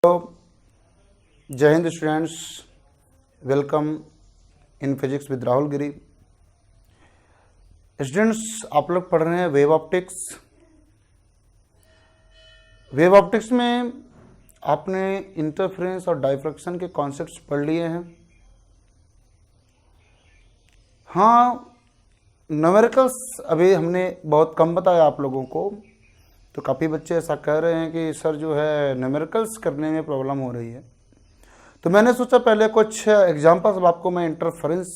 जय Hind students, welcome in physics with Rahul Giri. Students, आप लोग पढ़ रहे हैं वेव ऑप्टिक्स। वेव ऑप्टिक्स में आपने इंटरफेरेंस और डाइफ्रैक्शन के कॉन्सेप्ट्स पढ़ लिए हैं। हाँ, न्यूमेरिकल्स अभी हमने बहुत कम बताया आप लोगों को, तो काफ़ी बच्चे ऐसा कह रहे हैं कि सर जो है न्यूमेरिकल्स करने में प्रॉब्लम हो रही है। तो मैंने सोचा पहले कुछ एग्जांपल्स आपको मैं इंटरफेरेंस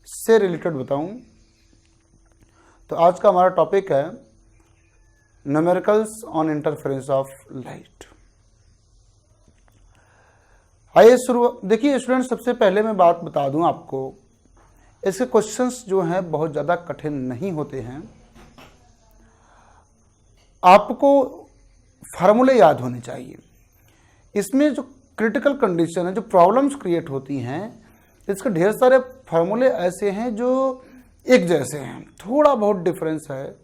से रिलेटेड बताऊं। तो आज का हमारा टॉपिक है numericals on interference of light. आइए शुरू। देखिए स्टूडेंट, सबसे पहले मैं बात बता दूं आपको, इसके क्वेश्चंस जो हैं बहुत ज़्यादा कठिन नहीं होते हैं। आपको फार्मूले याद होने चाहिए। इसमें जो क्रिटिकल कंडीशन है, जो प्रॉब्लम्स क्रिएट होती हैं, इसके ढेर सारे फार्मूले ऐसे हैं जो एक जैसे हैं, थोड़ा बहुत डिफरेंस है,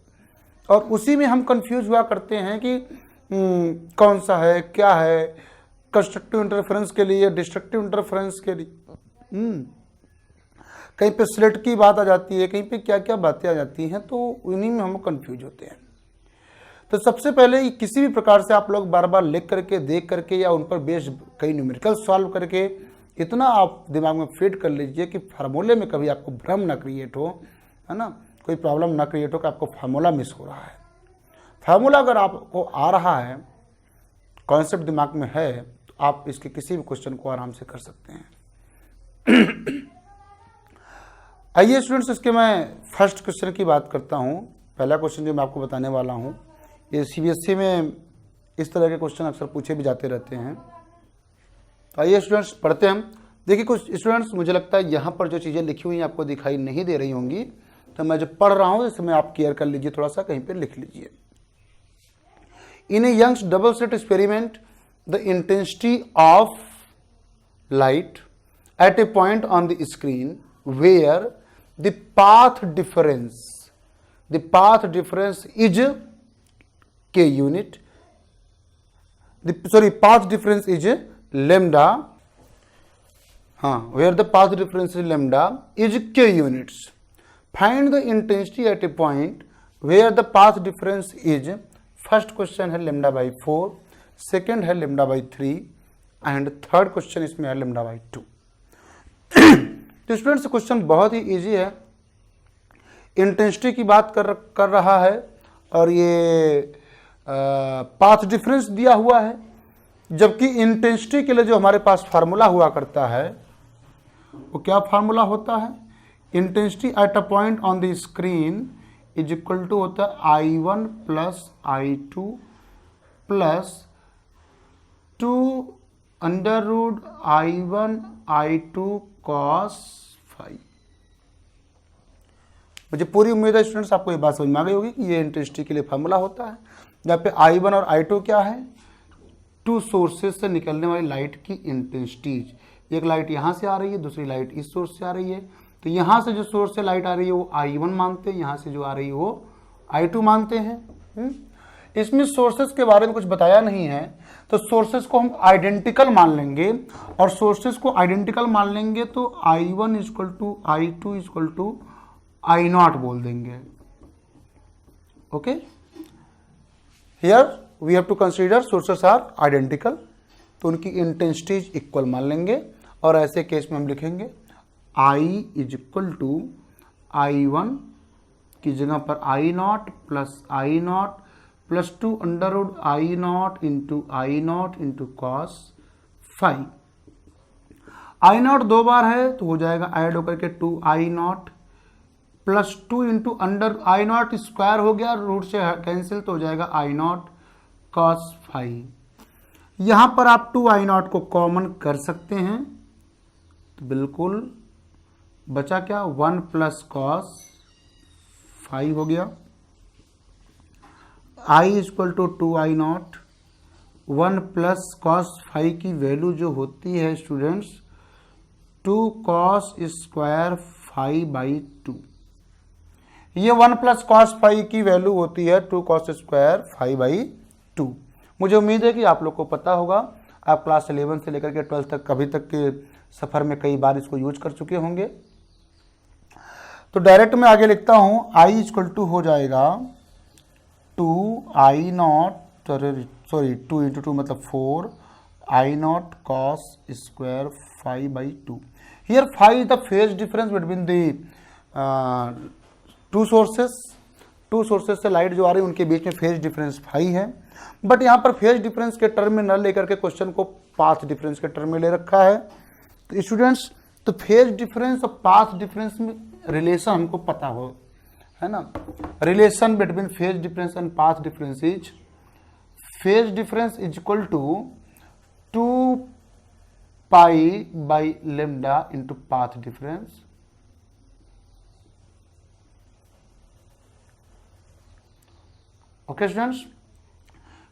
और उसी में हम कंफ्यूज हुआ करते हैं कि कौन सा है, क्या है, कंस्ट्रक्टिव इंटरफेरेंस के लिए, डिस्ट्रक्टिव इंटरफेरेंस के लिए। कहीं पे स्लिट की बात आ जाती है, कहीं पे क्या क्या बातें आ जाती हैं, तो उन्हीं में हम कंफ्यूज होते हैं। तो सबसे पहले किसी भी प्रकार से आप लोग बार बार लिख करके, देख करके, या उन पर बेस्ड कई न्यूमेरिकल सॉल्व करके इतना आप दिमाग में फीड कर लीजिए कि फार्मूले में कभी आपको भ्रम ना क्रिएट हो, है ना, कोई प्रॉब्लम ना क्रिएट हो कि आपको फार्मूला मिस हो रहा है। फार्मूला अगर आपको आ रहा है, कॉन्सेप्ट दिमाग में है, तो आप इसके किसी भी क्वेश्चन को आराम से कर सकते हैं। आइए स्टूडेंट्स, इसके मैं फर्स्ट क्वेश्चन की बात करता हूँ। पहला क्वेश्चन जो मैं आपको बताने वाला हूँ, ये सीबीएसई में इस तरह के क्वेश्चन अक्सर पूछे भी जाते रहते हैं। तो आइए स्टूडेंट्स पढ़ते हैं। देखिए कुछ स्टूडेंट्स, मुझे लगता है यहाँ पर जो चीज़ें लिखी हुई आपको दिखाई नहीं दे रही होंगी, तो मैं जो पढ़ रहा हूँ इसमें आप केयर कर लीजिए, थोड़ा सा कहीं पर लिख लीजिए। In a Young's double slit experiment, the intensity of light at a point on the screen where the path difference is K unit, path difference is lambda, where the path difference is lambda is K units. Find the intensity at a point where the path difference is, first question है lambda by 4, second है lambda by 3 and third question इसमें है lambda by 2। तो students question बहुत ही easy है, intensity की बात कर रहा है, और ये पाथ डिफरेंस दिया हुआ है, जबकि इंटेंसिटी के लिए जो हमारे पास फार्मूला हुआ करता है वो क्या फार्मूला होता है, intensity at a point on the screen is equal to होता है I1 plus I2 plus 2 under root I1 I2 cos phi। मुझे पूरी उम्मीद है स्टूडेंट्स आपको ये बात समझ में आ गई होगी कि ये इंटेंसिटी के लिए फार्मूला होता है, जहाँ पे I1 और I2 क्या है, टू सोर्सेज से निकलने वाली लाइट की इंटेंसिटीज। एक लाइट यहाँ से आ रही है, दूसरी लाइट इस सोर्स से आ रही है, तो यहाँ से जो सोर्स से लाइट आ रही है वो I1 मानते हैं, यहाँ से जो आ रही है वो I2 मानते हैं। इसमें सोर्सेज के बारे में कुछ बताया नहीं है, तो सोर्सेज को हम आइडेंटिकल मान लेंगे, और सोर्सेज को आइडेंटिकल मान लेंगे तो I1 equal to I2 equal to I0 बोल देंगे। Okay, here we have to consider sources are identical, तो उनकी इंटेंसिटीज इक्वल मान लेंगे, और ऐसे केस में हम लिखेंगे I is equal to I1 की जगह पर I0 plus 2 under root I0 into cos phi. I0 दो बार है तो हो जाएगा ऐड होकर के 2I0 plus 2 into under I0 square हो गया, रूट से कैंसिल, तो हो जाएगा I0 cos फाई। यहां पर आप 2I0 को कॉमन कर सकते हैं, तो बिल्कुल बचा क्या, 1 प्लस कॉस फाई हो गया। I equal to 2I0, 1 plus cos phi की वैल्यू जो होती है students 2 cos square phi by 2। ये 1 प्लस कॉस फाई की वैल्यू होती है 2 कॉस स्क्वायर फाई बाई 2। मुझे उम्मीद है कि आप लोग को पता होगा, आप क्लास 11 से लेकर के 12 तक कभी तक के सफ़र में कई बार इसको यूज कर चुके होंगे। तो डायरेक्ट मैं आगे लिखता हूँ, आई इक्वल टू हो जाएगा 2i0 सॉरी 2 इंटू 2 मतलब 4 i0 cos square 5/2। Here 5 is the phase difference between the two sources से लाइट जो आ रही है उनके बीच में फेज डिफरेंस 5 है। बट यहाँ पर फेज डिफरेंस के टर्म में न लेकर के क्वेश्चन को पाथ डिफरेंस के टर्म में ले रखा है। तो स्टूडेंट्स, तो फेज डिफरेंस और पाथ डिफरेंस में रिलेशन हमको पता हो, है ना। Relation between phase difference and path difference is phase difference is equal to 2 pi by lambda into path difference. Okay students,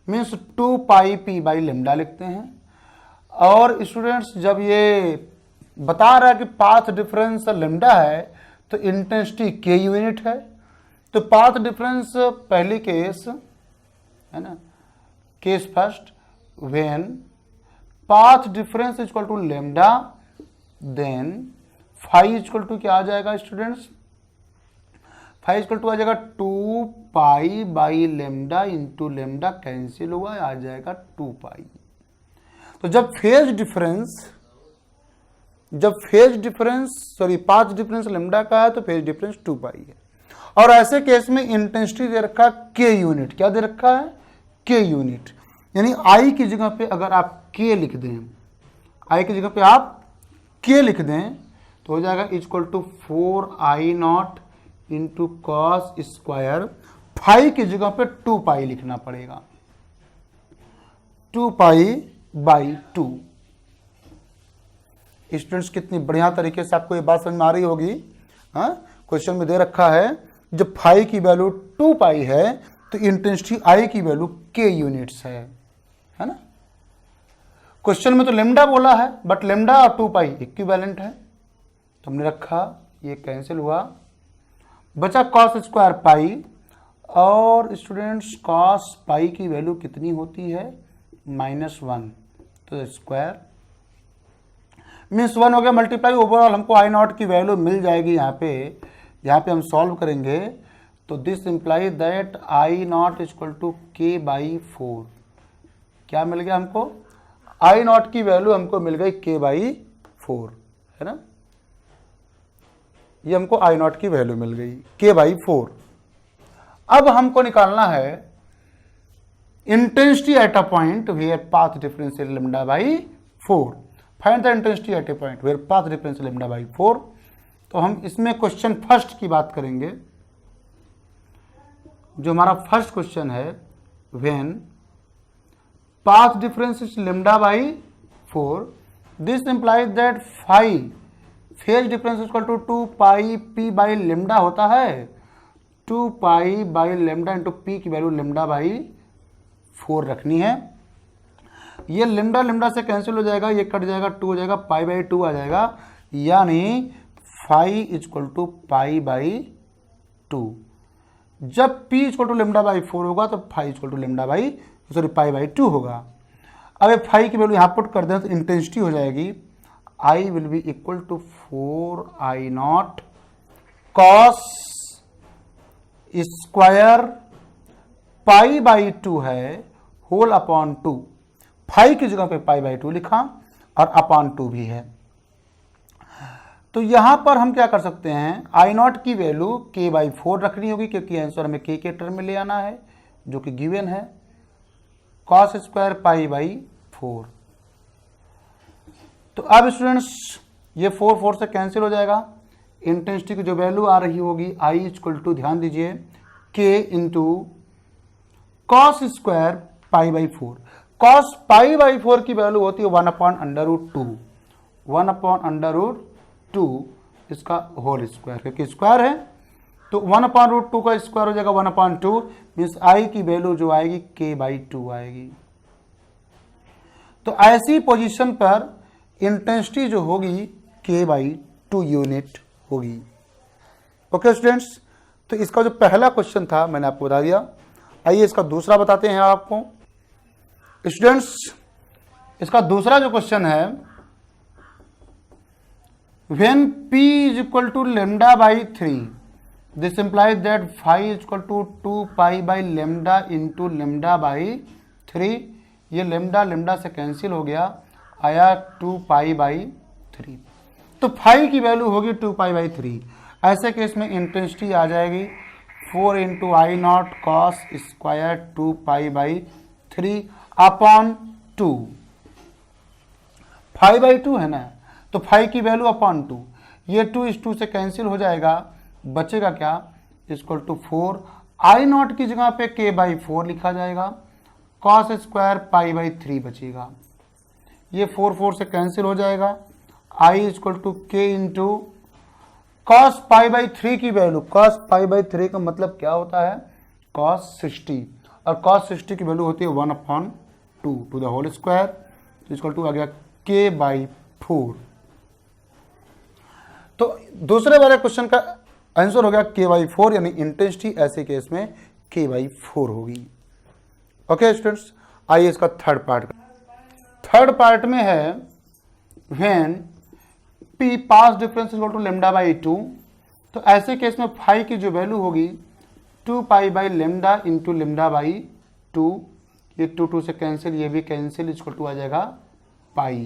means 2 pi P by lambda लिखते हैं। और स्टूडेंट्स, जब ये बता रहा है कि पाथ डिफरेंस लेमडा है तो इंटेंसिटी के यूनिट है। तो पाथ डिफरेंस पहली केस है ना, case first, when path difference equal to lambda, then phi equal to क्या आ जाएगा स्टूडेंट्स, फाई इक्वल टू आ जाएगा 2 pi by lambda into lambda cancel हुआ, आ जाएगा 2 पाई। तो जब phase difference sorry path difference lambda का है तो फेज डिफरेंस 2 पाई है। और ऐसे केस में इंटेंसिटी दे रखा है के यूनिट। क्या दे रखा है, के यूनिट। यानी आई की जगह पे अगर आप के लिख दें, आई की जगह पे आप के लिख दें तो हो जाएगा equal to 4i0 into cos square. Phi की जगह पे 2 पाई लिखना पड़ेगा, 2 पाई बाई 2। स्टूडेंट्स, कितनी बढ़िया तरीके से आपको ये बात समझ में आ रही होगी। क्वेश्चन में दे रखा है जब फाई की वैल्यू 2 पाई है तो इंटेंसिटी आई की वैल्यू के यूनिट्स है ना। क्वेश्चन में तो लेमडा बोला है बट लेमडा और 2 पाई इक्विवेलेंट है, तो हमने रखा, ये कैंसिल हुआ, बचा कॉस स्क्वायर पाई। और स्टूडेंट्स, कॉस पाई की वैल्यू कितनी होती है, -1, तो स्क्वायर मीन्स 1 हो गया, मल्टीप्लाई ओवरऑल हमको i0 की वैल्यू मिल जाएगी। यहाँ पे हम सॉल्व करेंगे तो this imply that i0 equal to k by 4। क्या मिल गया हमको, i0 की वैल्यू हमको मिल गई k बाई 4, है ना। ये हमको i0 की वैल्यू मिल गई k बाई 4। अब हमको निकालना है intensity at a point where path difference is lambda by 4। Find the intensity at a point where path difference lambda by 4। तो हम इसमें क्वेश्चन फर्स्ट की बात करेंगे। जो हमारा फर्स्ट क्वेश्चन है, when path difference is lambda by 4, this implies that phi phase difference equal to 2 pi P by lambda होता है। 2 pi by lambda into P की वैल्यू लेमडा बाई 4 रखनी है। ये लेमडा लेमडा से कैंसिल हो जाएगा, ये कट जाएगा, 2 हो जाएगा, पाई बाई 2 आ जाएगा, यानी phi equal to pi by 2। जब p equal to lambda by 4 होगा तो phi equal to lambda by sorry pi by 2 होगा। अब ये फाई की वैल्यू यहाँ पुट कर दें तो इंटेंसिटी हो जाएगी I will be equal to 4i0 cos square pi by 2 है होल अपॉन 2। फाई की जगह पे पाई बाई 2 लिखा और अपॉन 2 भी है। तो यहां पर हम क्या कर सकते हैं, i0 की वैल्यू k बाई 4 रखनी होगी क्योंकि आंसर हमें k के टर्म में ले आना है जो कि गिवन है, कॉस स्क्वायर पाई बाई 4। तो अब स्टूडेंट्स ये 4 से कैंसिल हो जाएगा। इंटेंसिटी की जो वैल्यू आ रही होगी I इक्वल टू, ध्यान दीजिए, k into cos square pi by 4। Cos pi by 4 की वैल्यू होती है 1/√2, 1/√2 इसका होल स्क्वायर, क्योंकि स्क्वायर है तो 1/√2 का स्क्वायर हो जाएगा 1/2, मीन्स I की वैल्यू जो आएगी k बाई 2 आएगी। तो ऐसी पोजीशन पर इंटेंसिटी जो होगी k बाई 2 यूनिट होगी। ओके स्टूडेंट्स, तो इसका जो पहला क्वेश्चन था मैंने आपको बता दिया। आइए इसका दूसरा बताते हैं आपको। स्टूडेंट्स, इसका दूसरा जो क्वेश्चन है, when p is equal to lambda by 3, this implies that phi is equal to 2 pi by lambda into lambda by 3। ये lambda lambda से कैंसिल हो गया, आया 2 pi by 3। तो phi की वैल्यू होगी 2 pi by 3। ऐसे केस में इंटेंसिटी आ जाएगी 4 into I not cos square 2 pi by 3 upon 2। 5/2 है ना, तो 5 की वैल्यू अपॉन 2, ये 2 इस 2 से कैंसिल हो जाएगा, बचेगा क्या, इक्वल टू 4। आई नॉट की जगह पे k/4 लिखा जाएगा, कॉस स्क्वायर पाई बाई 3 बचेगा, ये 4 से कैंसिल हो जाएगा, आई इक्वल टू के इंटू कॉस पाई बाई 3 की वैल्यू, कॉस पाई बाई 3 का मतलब क्या होता है, कॉस 60, और कॉस 60 की वैल्यू होती है 1/2 टू द होल स्क्वायर, तो इक्वल टू आ गया k/4। तो दूसरे वाले क्वेश्चन का आंसर हो गया k/4, यानी इंटेंसिटी ऐसे केस में k/4 होगी। ओके स्टूडेंट्स, आइए इसका थर्ड पार्ट में है when P path difference equal to lambda by 2, तो ऐसे केस में फाई की जो वैल्यू होगी 2 pi by lambda into lambda by 2, ये 2 से कैंसिल, ये भी कैंसिल, इक्वल टू आ जाएगा पाई।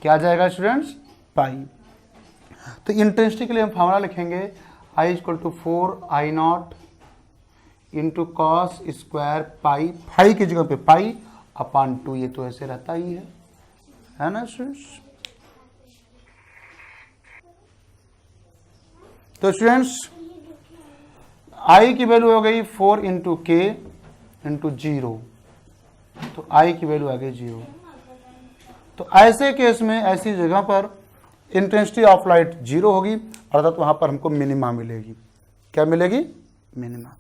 क्या आ जाएगा स्टूडेंट्स, पाई। तो इंटेंसिटी के लिए हम फॉर्मूला लिखेंगे I equal to 4 I naught into cos square pi, phi की जगह पे पाई अपॉन 2, ये तो ऐसे रहता ही है ना स्टूडेंट्स। तो स्टूडेंट्स आई की वैल्यू हो गई 4 इंटू के इंटू 0, तो आई की वैल्यू आ गई 0। तो ऐसे केस में ऐसी जगह पर इंटेंसिटी ऑफ लाइट 0 होगी, अर्थात वहां पर हमको मिनिमा मिलेगी। क्या मिलेगी, मिनिमा।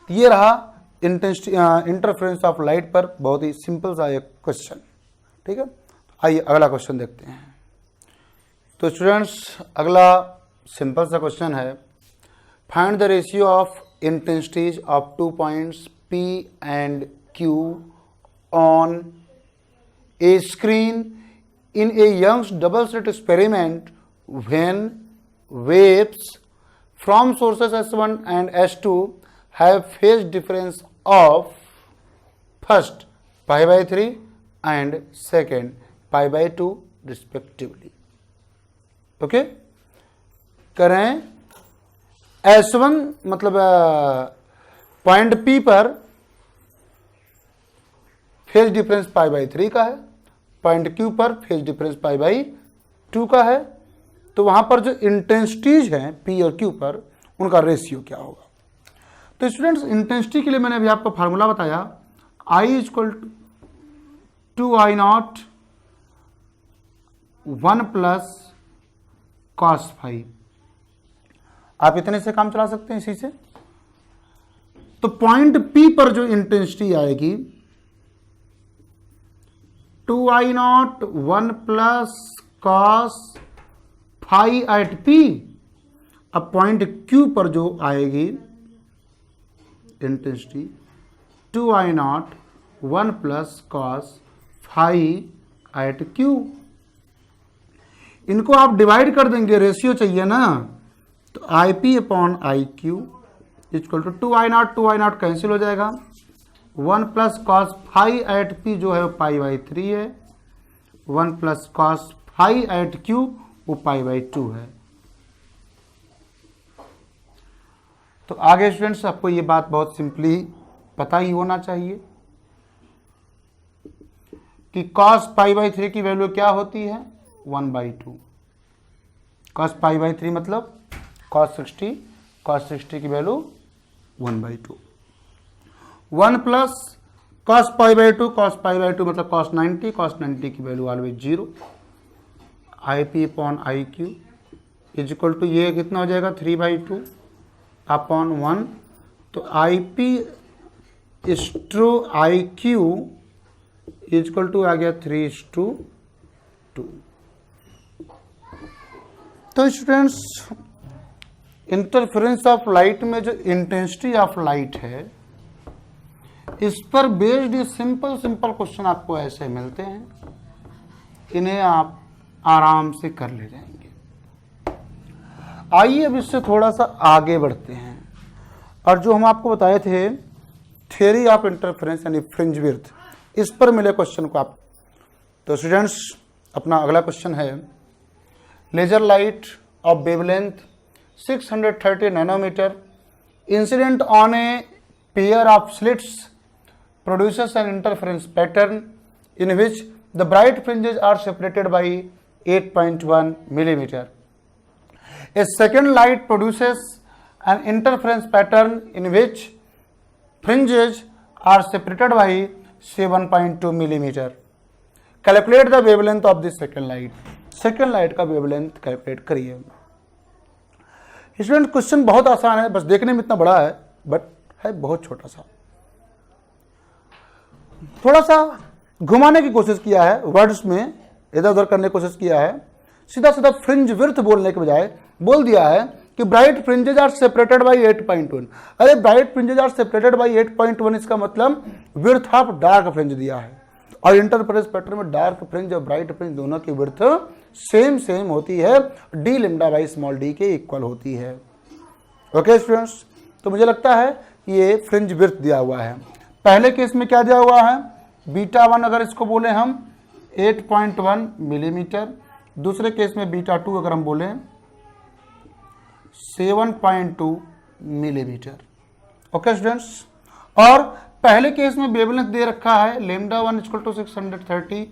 ये रहा इंटेंसिटी इंटरफेरेंस ऑफ लाइट पर बहुत ही सिंपल सा एक क्वेश्चन। ठीक है, आइए अगला क्वेश्चन देखते हैं। तो स्टूडेंट्स अगला सिंपल सा क्वेश्चन है, find the ratio of intensities of 2 points P and Q on A screen in a Young's double slit experiment when waves from sources S1 and S2 have phase difference of first pi/3 and second pi/2 respectively। Okay, करें S1 मतलब point P पर phase difference pi/3 का है, point Q पर phase difference pi/2 का है, तो वहां पर जो इंटेंसिटीज हैं P और Q पर, उनका रेशियो क्या होगा। तो स्टूडेंट्स इंटेंसिटी के लिए मैंने अभी आपको फार्मूला बताया, I equal to I naught 1 plus cos phi. आप इतने से काम चला सकते हैं इसी से। तो पॉइंट P पर जो इंटेंसिटी आएगी 2I0 1 plus cos phi at P, अब पॉइंट Q पर जो आएगी intensity 2I0 1 plus cos phi at Q। इनको आप डिवाइड कर देंगे, रेशियो चाहिए ना, तो IP upon IQ equal to 2I0 cancel हो जाएगा, 1 plus cos phi at P जो है वो pi/3 है, 1 plus cos phi at Q वो pi/2 है। तो आगे स्टूडेंट्स आपको ये बात बहुत सिंपली पता ही होना चाहिए कि cos pi/3 की वैल्यू क्या होती है, 1/2। cos pi/3 मतलब cos 60 की वैल्यू 1/2। 1 प्लस cos pi/2 मतलब cos 90 की value always 0। IP upon IQ is equal to ये कितना हो जाएगा 3/2 अपॉन 1, तो IP is to IQ is equal to आ गया 3:2। तो स्टूडेंट्स इंटरफेरेंस ऑफ लाइट में जो इंटेंसिटी ऑफ लाइट है इस पर बेस्ड ये सिंपल क्वेश्चन आपको ऐसे मिलते हैं, इन्हें आप आराम से कर ले जाएंगे। आइए अब इससे थोड़ा सा आगे बढ़ते हैं, और जो हम आपको बताए थे थ्योरी ऑफ इंटरफेरेंस यानी फ्रिंज विड्थ, इस पर मिले क्वेश्चन को आप। तो स्टूडेंट्स अपना अगला क्वेश्चन है, laser light of wavelength 630 nanometre incident on a pair of slits produces an interference pattern in which the bright fringes are separated by 8.1 millimeter. A second light produces an interference pattern in which fringes are separated by 7.2 millimeter. Calculate the wavelength of the second light. Second light का wavelength calculate करिए। Student question बहुत आसान है, बस देखने में इतना बड़ा है बट है बहुत छोटा सा। थोड़ा सा घुमाने की कोशिश किया है, वर्ड्स में इधर उधर करने की कोशिश किया है। सीधा सीधा फ्रिंज विड्थ बोलने के बजाय बोल दिया है कि bright fringes are separated by 8.1। अरे bright fringes are separated by 8.1 इसका मतलब विड्थ ऑफ डार्क फ्रिंज दिया है, और इंटरफेरेंस पैटर्न में डार्क फ्रिंज और ब्राइट फ्रिंज दोनों की विड्थ सेम होती है, D lambda by small D के इक्वल होती है। ओके स्टूडेंट्स, तो मुझे लगता है ये फ्रिंज विड्थ दिया हुआ है। पहले केस में क्या दिया हुआ है, बीटा 1 अगर इसको बोले हम 8.1 मिलीमीटर, दूसरे केस में बीटा 2 अगर हम बोले 7.2 मिलीमीटर। ओके स्टूडेंट्स, और पहले केस में वेवलेंथ दे रखा है लैम्डा 1 = 630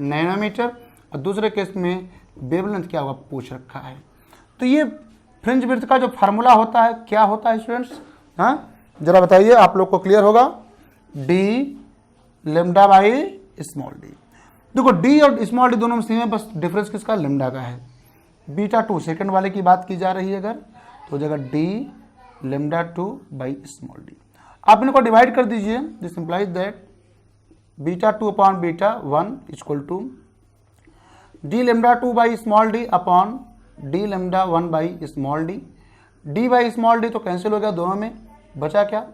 नैनोमीटर, और दूसरे केस में वेवलेंथ क्या हुआ पूछ रखा है। तो ये फ्रिंज विड्थ का जो फार्मूला होता है क्या होता है स्टूडेंट्स, हाँ जरा बताइए, आप लोग को क्लियर होगा। D lambda by small D. देखो डी और स्मॉल डी दोनों में सेम है, बस डिफरेंस किसका, लैम्डा का है। बीटा 2 सेकंड वाले की बात की जा रही है अगर, तो हो जाएगा D lambda 2 by small D. आप इनको डिवाइड कर दीजिए, this implies that beta 2 upon beta 1 equal to D lambda 2 by small D upon D lambda 1 by small D. D by small D तो कैंसिल हो गया दोनों में, बचा क्या,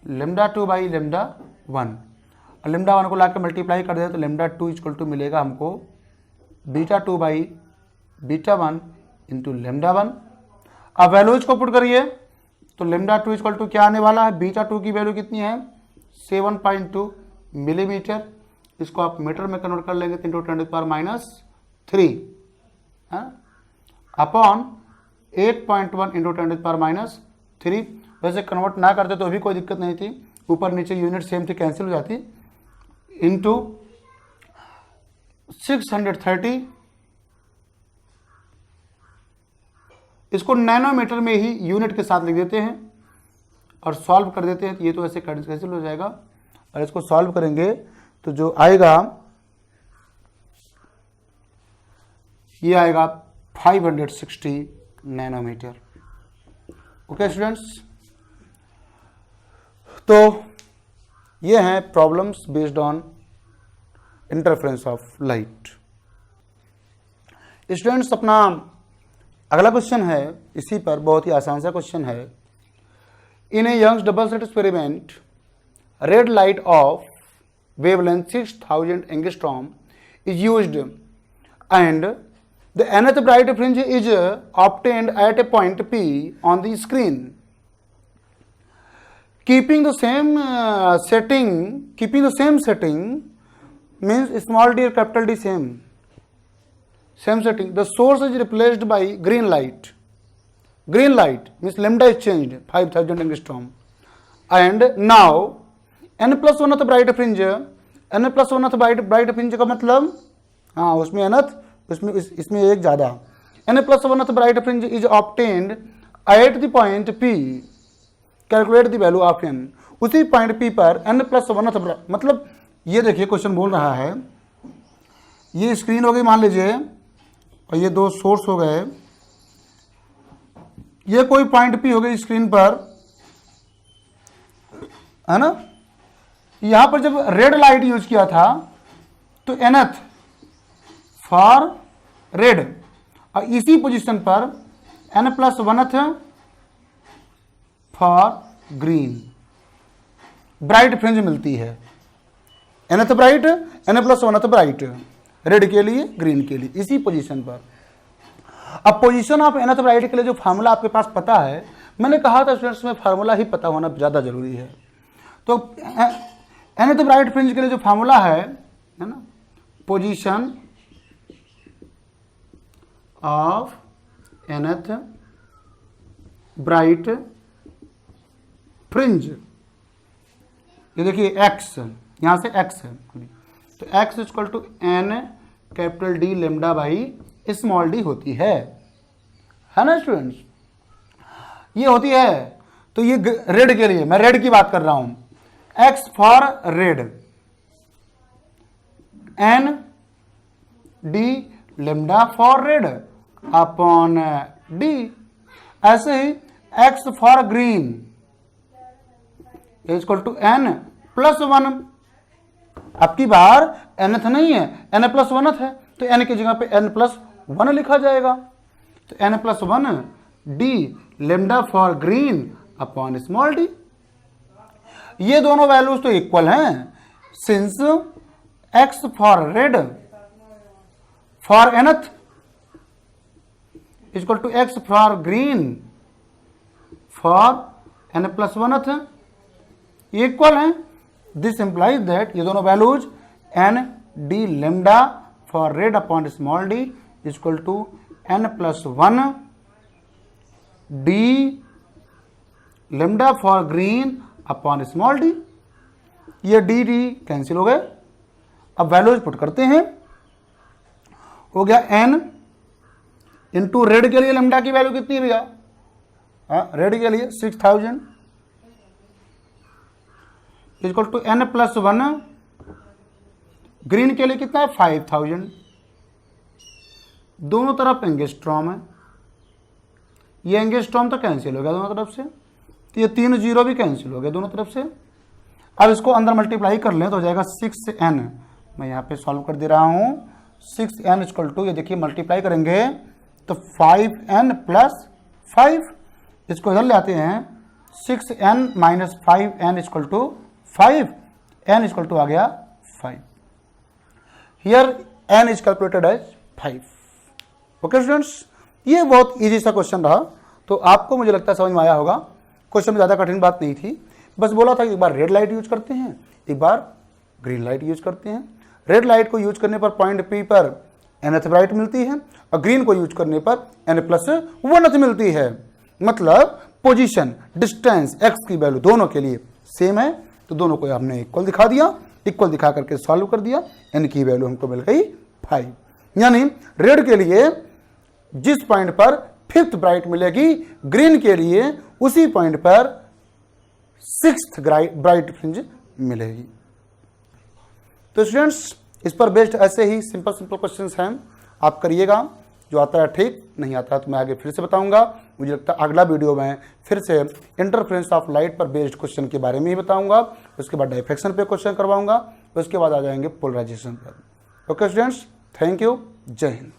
लैम्डा 2 बाई लैम्डा 1, और लैम्डा 1 को लाकर मल्टीप्लाई कर दे तो लैम्डा 2 इक्वल टू मिलेगा हमको beta 2 by beta 1 into lambda 1। अब वैल्यूज को पुट करिए तो लैम्डा 2 इक्वल टू क्या आने वाला है, बीटा 2 की वैल्यू कितनी है 7.2 मिलीमीटर, इसको आप मीटर में कन्वर्ट कर लेंगे 10⁻³ अपॉन 8.1 × 10⁻³ वैसे कन्वर्ट ना करते तो भी कोई दिक्कत नहीं थी, ऊपर नीचे यूनिट सेम थी कैंसिल हो जाती, इंटू 630, इसको नैनोमीटर में ही यूनिट के साथ लिख देते हैं और सॉल्व कर देते हैं, तो ये तो ऐसे कैंसिल हो जाएगा, और इसको सॉल्व करेंगे तो जो आएगा ये आएगा 560 नैनोमीटर। ओके स्टूडेंट्स, तो ये हैं problems based on interference of light. Students अपना अगला क्वेश्चन है इसी पर, बहुत ही आसान सा क्वेश्चन है। In a Young's double slit experiment red light of wavelength 6000 angstrom is used and the nth bright fringe is obtained at a point P on the screen. Keeping the same setting means small d or capital D same setting. The source is replaced by green light. Green light means lambda is changed 5000 angstrom. And now n plus 1th bright fringe, n plus 1th bright fringe का मतलब हाँ उसमें nth इसमें एक ज्यादा, n plus 1th bright fringe is obtained at the point P. Calculate the value of n. उसी point P पर n plus 1th मतलब ये देखिए क्वेश्चन बोल रहा है, ये स्क्रीन हो गई मान लीजिए और ये दो सोर्स हो गए, ये कोई पॉइंट P हो गई स्क्रीन पर, है ना। यहां पर जब रेड लाइट यूज किया था तो nth फॉर रेड, और इसी पोजीशन पर n plus 1th for green. Bright fringe मिलती है, nth bright, n+1th bright, red के लिए, ग्रीन के लिए, इसी पोजीशन पर। अब पोजीशन ऑफ nth ब्राइट के लिए जो फार्मूला आपके पास पता है, मैंने कहा था स्टूडेंट्स में फार्मूला ही पता होना ज़्यादा जरूरी है। तो nth ब्राइट फ्रिंज के लिए जो फार्मूला है ना, position of nth bright fringe, ये देखिए x, यहां से x है, तो x equal to n capital D lambda by small d होती है ना स्टूडेंट्स, ये होती है। तो ये रेड के लिए, मैं रेड की बात कर रहा हूं, x for red, n d lambda for red upon d। ऐसे ही x for green equal to n+1, अब की बार nth नहीं है, n+1th है, तो n की जगह पे n+1 लिखा जाएगा। तो n+1 d lambda for green upon small d। ये दोनों वैल्यूज तो इक्वल हैं, since x for red for nth equal to x for green for n+1th equal है। दिस इंप्लाइज दैट ये दोनों values n d lambda for red upon small d equal to n+1 d lambda for green upon small d। ये d cancel हो गए। अब values put करते हैं, हो गया n इंटू रेड के लिए लेमडा की वैल्यू कितनी है भैया, रेड के लिए 6000 इक्वल टू n+1, ग्रीन के लिए कितना है 5000। दोनों तरफ एंगस्ट्रॉम है, ये एंगस्ट्रॉम तो कैंसिल हो गया दोनों तरफ से, तो ये 3 0 भी कैंसिल हो गया दोनों तरफ से। अब इसको अंदर मल्टीप्लाई कर लें तो हो जाएगा 6n, मैं यहाँ पे सॉल्व कर दे रहा हूँ। 6n इक्वल टू, ये देखिए मल्टीप्लाई करेंगे तो 5n + 5, इसको इधर ले आते हैं, 6n - 5n equal to 5, n equal to आ गया 5। Here n is calculated as 5। Okay students, ये बहुत इजी सा क्वेश्चन रहा, तो आपको मुझे लगता है समझ में आया होगा। क्वेश्चन में ज़्यादा कठिन बात नहीं थी, बस बोला था कि एक बार रेड लाइट यूज करते हैं, एक बार ग्रीन लाइट यूज करते हैं। रेड लाइट को यूज करने पर पॉइंट P पर nth ब्राइट मिलती है और ग्रीन को यूज करने पर n+1th मिलती है। मतलब पोजीशन, डिस्टेंस, x की वैल्यू दोनों के लिए सेम है, तो दोनों को हमने इक्वल दिखा दिया, इक्वल दिखा करके सॉल्व कर दिया, n की वैल्यू हमको मिल गई 5। यानी रेड के लिए जिस पॉइंट पर 5th ब्राइट मिलेगी, ग्रीन के लिए उसी पॉइंट पर 6th ब्राइट फ्रिंज मिलेगी। तो स्टूडेंट्स, इस पर बेस्ड ऐसे ही सिंपल क्वेश्चंस हैं, आप करिएगा। जो आता है ठीक, नहीं आता है तो मैं आगे फिर से बताऊंगा। मुझे लगता है अगला वीडियो में फिर से इंटरफेरेंस ऑफ लाइट पर बेस्ड क्वेश्चन के बारे में ही बताऊंगा, उसके बाद डाइफ्रैक्शन पे क्वेश्चन करवाऊंगा, उसके बाद आ जाएंगे पोलराइजेशन पर। ओके स्टूडेंट्स, थैंक यू, जय हिंद।